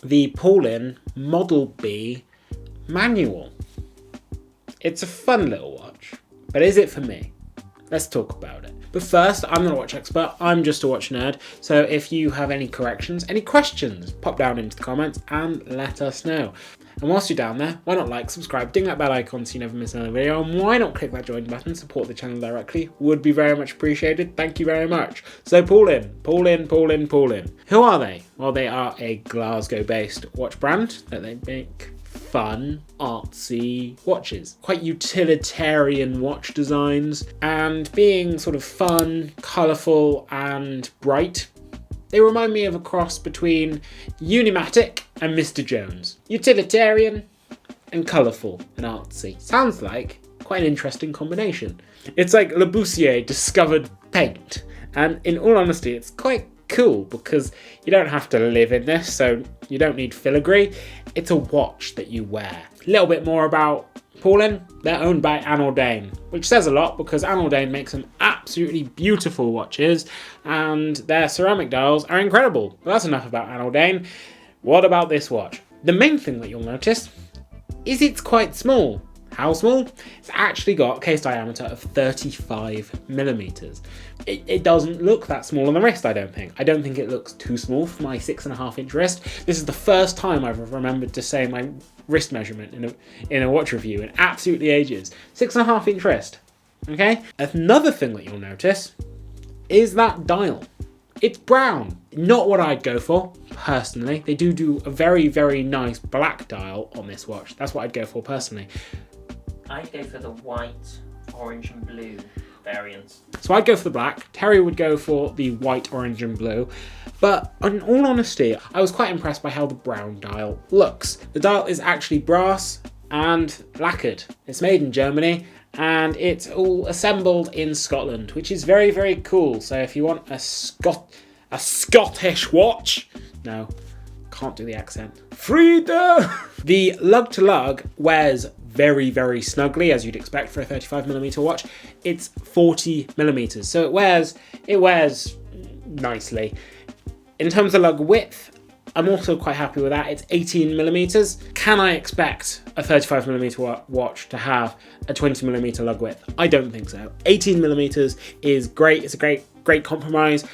the Paulin Modul B Manual. It's a fun little watch, but is it for me? Let's talk about it. But first, I'm not a watch expert, I'm just a watch nerd, so if you have any corrections, any questions, pop down into the comments and let us know. And whilst you're down there, why not like, subscribe, ding that bell icon so you never miss another video, and why not click that join button, support the channel directly, would be very much appreciated, thank you very much. So Paulin. Who are they? Well, they are a Glasgow based watch brand that they make fun, artsy watches. Quite utilitarian watch designs, and being sort of fun, colourful and bright, they remind me of a cross between Unimatic and Mr. Jones. Utilitarian and colourful and artsy. Sounds like quite an interesting combination. It's like Le Bussier discovered paint, and in all honesty it's quite cool because you don't have to live in this, so you don't need filigree. It's a watch that you wear. A little bit more about Paulin. They're owned by Anne, which says a lot because Anne makes some absolutely beautiful watches and their ceramic dials are incredible. But that's enough about Anne. What about this watch? The main thing that you'll notice is it's quite small. How small? It's actually got a case diameter of 35mm. It doesn't look that small on the wrist, I don't think. I don't think it looks too small for my 6.5-inch wrist. This is the first time I've remembered to say my wrist measurement in a watch review in absolutely ages. 6.5-inch wrist, okay? Another thing that you'll notice is that dial. It's brown. Not what I'd go for, personally. They do a very, very nice black dial on this watch. That's what I'd go for, personally. I'd go for the white, orange and blue variants. So I'd go for the black. Terry would go for the white, orange and blue. But in all honesty, I was quite impressed by how the brown dial looks. The dial is actually brass and lacquered. It's made in Germany and it's all assembled in Scotland, which is very, very cool. So if you want a Scottish watch, no, can't do the accent. Frida! The lug to lug wears very, very snugly, as you'd expect for a 35mm watch. It's 40mm, so it wears nicely. In terms of lug width, I'm also quite happy with that. It's 18mm. Can I expect a 35mm watch to have a 20mm lug width? I don't think so. 18mm is great. It's a great compromise.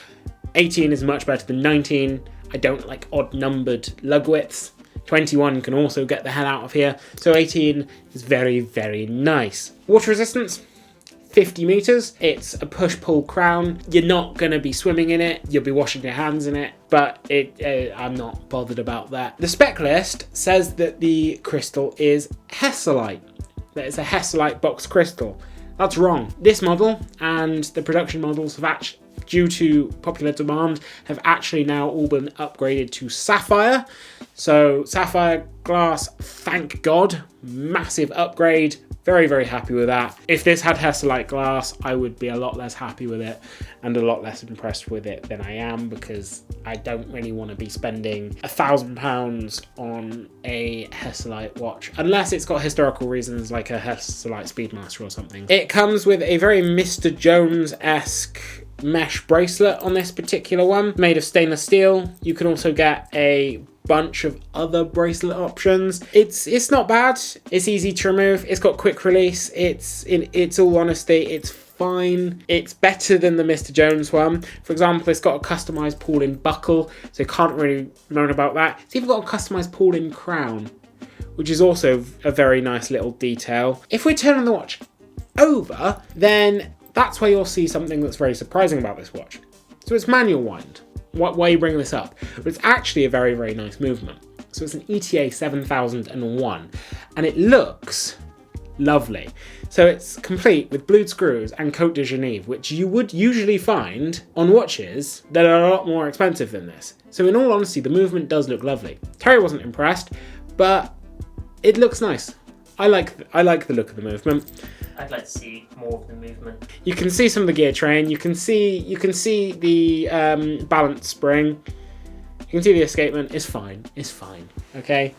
18 is much better than 19. I don't like odd numbered lug widths. 21 can also get the hell out of here. So 18 is very, very nice. Water resistance, 50 meters. It's a push-pull crown. You're not going to be swimming in it. You'll be washing your hands in it, but I'm not bothered about that. The spec list says that the crystal is Hesalite. That it's a Hesalite box crystal. That's wrong. This model and the production models have actually, due to popular demand, have actually now all been upgraded to sapphire. So sapphire glass, thank God, massive upgrade. Very, very happy with that. If this had Hesalite glass, I would be a lot less happy with it and a lot less impressed with it than I am, because I don't really want to be spending £1,000 on a Hesalite watch, unless it's got historical reasons like a Hesalite Speedmaster or something. It comes with a very Mr. Jones-esque mesh bracelet on this particular one, made of stainless steel. You can also get a bunch of other bracelet options. It's not bad. It's easy to remove. It's got quick release. It's all honesty, it's fine. It's better than the Mr. Jones one. For example, it's got a customized Paulin buckle, so you can't really moan about that. It's even got a customized Paulin crown, which is also a very nice little detail. If we're turning the watch over, then that's where you'll see something that's very surprising about this watch. So it's manual wind. Why are you bringing this up? But it's actually a very, very nice movement. So it's an ETA 7001 and it looks lovely. So it's complete with blued screws and Côte de Genève, which you would usually find on watches that are a lot more expensive than this. So in all honesty, the movement does look lovely. Terry wasn't impressed, but it looks nice. I like the look of the movement. I'd like to see more of the movement. You can see some of the gear train. You can see the balance spring. You can see the escapement. It's fine. It's fine. Okay.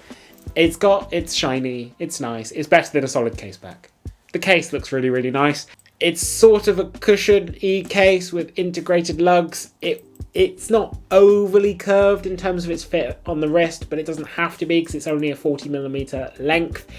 It's shiny. It's nice. It's better than a solid case back. The case looks really, really nice. It's sort of a cushion-y case with integrated lugs. It's not overly curved in terms of its fit on the wrist, but it doesn't have to be because it's only a 40mm length.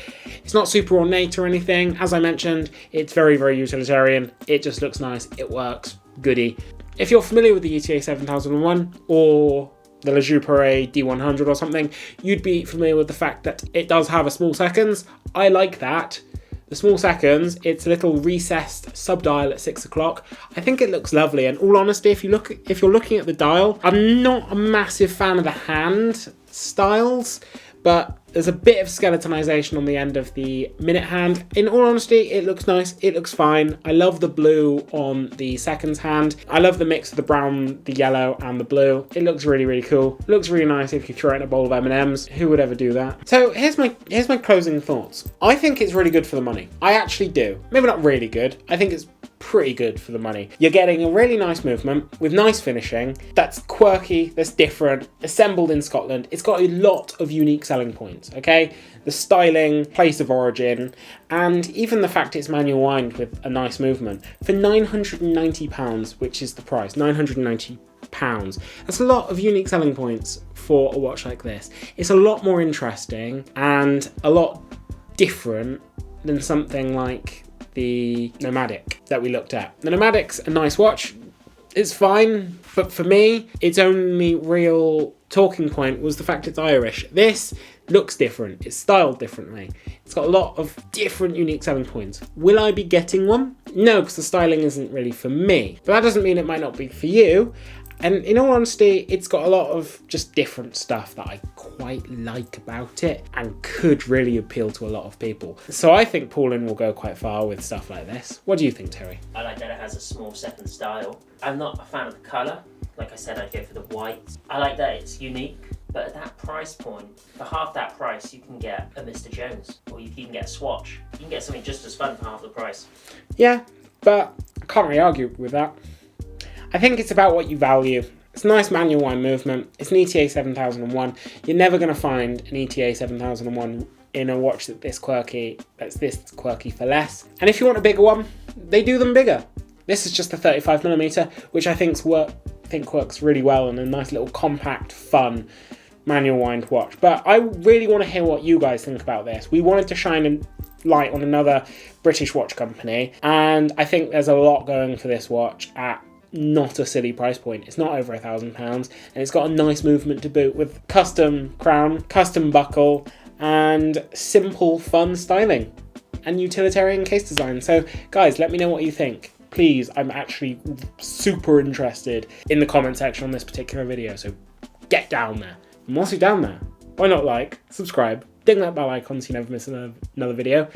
It's not super ornate or anything. As I mentioned, it's very, very utilitarian. It just looks nice. It works. Goody. If you're familiar with the ETA 7001 or the Le Jeu Paré D100 or something, you'd be familiar with the fact that it does have a small seconds. I like that. The small seconds, it's a little recessed sub-dial at 6 o'clock. I think it looks lovely, and all honesty, if you're looking at the dial, I'm not a massive fan of the hand styles, but there's a bit of skeletonization on the end of the minute hand. In all honesty, it looks nice, it looks fine. I love the blue on the seconds hand. I love the mix of the brown, the yellow, and the blue. It looks really, really cool. It looks really nice if you throw it in a bowl of M&Ms. Who would ever do that? So here's my closing thoughts. I think it's really good for the money. I actually do. Maybe not really good. I think it's pretty good for the money. You're getting a really nice movement with nice finishing that's quirky, that's different, assembled in Scotland. It's got a lot of unique selling points, okay? The styling, place of origin, and even the fact it's manual wind with a nice movement. For £990, which is the price, £990. That's a lot of unique selling points for a watch like this. It's a lot more interesting and a lot different than something like the Nomadic that we looked at. The Nomadic's a nice watch, it's fine, but for me, its only real talking point was the fact it's Irish. This looks different, it's styled differently. It's got a lot of different unique selling points. Will I be getting one? No, because the styling isn't really for me. But that doesn't mean it might not be for you. And in all honesty, it's got a lot of just different stuff that I quite like about it and could really appeal to a lot of people. So I think Paulin will go quite far with stuff like this. What do you think, Terry? I like that it has a small second style. I'm not a fan of the colour. Like I said, I'd go for the white. I like that it's unique, but at that price point, for half that price, you can get a Mr. Jones, or you can even get a Swatch. You can get something just as fun for half the price. Yeah, but I can't really argue with that. I think it's about what you value. It's a nice manual wind movement. It's an ETA 7001. You're never going to find an ETA 7001 in a watch that's this quirky for less. And if you want a bigger one, they do them bigger. This is just a 35mm, which I think works really well in a nice little compact, fun manual wind watch. But I really want to hear what you guys think about this. We wanted to shine a light on another British watch company, and I think there's a lot going for this watch at not a silly price point. It's not over £1,000, and it's got a nice movement to boot with custom crown, custom buckle, and simple fun styling and utilitarian case design. So guys, let me know what you think. Please, I'm actually super interested in the comment section on this particular video, so get down there. And once you're down there, why not like, subscribe, ding that bell icon so you never miss another video.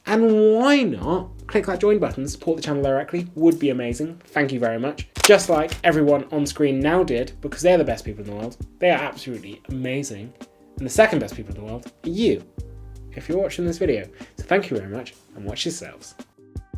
And why not click that join button to support the channel directly? Would be amazing. Thank you very much. Just like everyone on screen now did, because they're the best people in the world. They are absolutely amazing. And the second best people in the world are you, if you're watching this video. So thank you very much, and watch yourselves.